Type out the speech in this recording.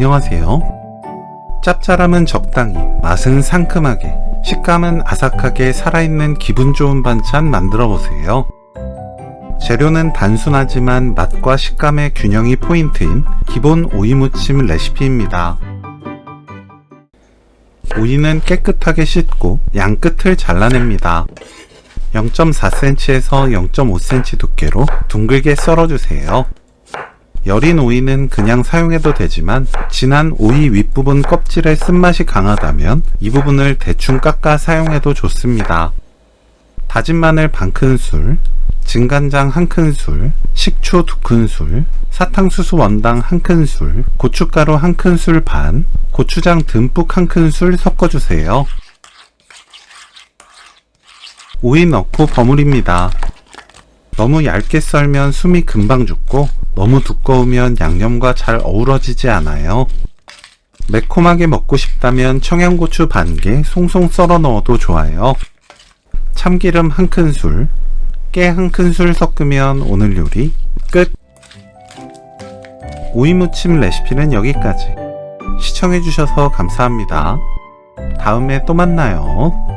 안녕하세요. 짭짤함은 적당히, 맛은 상큼하게, 식감은 아삭하게 살아있는 기분 좋은 반찬 만들어보세요. 재료는 단순하지만 맛과 식감의 균형이 포인트인 기본 오이무침 레시피입니다. 오이는 깨끗하게 씻고 양 끝을 잘라냅니다. 0.4cm에서 0.5cm 두께로 둥글게 썰어주세요. 여린 오이는 그냥 사용해도 되지만 진한 오이 윗부분 껍질의 쓴맛이 강하다면 이 부분을 대충 깎아 사용해도 좋습니다. 다진 마늘 반큰술, 진간장 1큰술, 식초 2큰술, 사탕수수 원당 1큰술, 고춧가루 1큰술 반, 고추장 듬뿍 1큰술 섞어주세요. 오이 넣고 버무립니다. 너무 얇게 썰면 숨이 금방 죽고 너무 두꺼우면 양념과 잘 어우러지지 않아요. 매콤하게 먹고 싶다면 청양고추 반개 송송 썰어 넣어도 좋아요. 참기름 1큰술, 깨 1큰술 섞으면 오늘 요리 끝! 오이무침 레시피는 여기까지. 시청해주셔서 감사합니다. 다음에 또 만나요.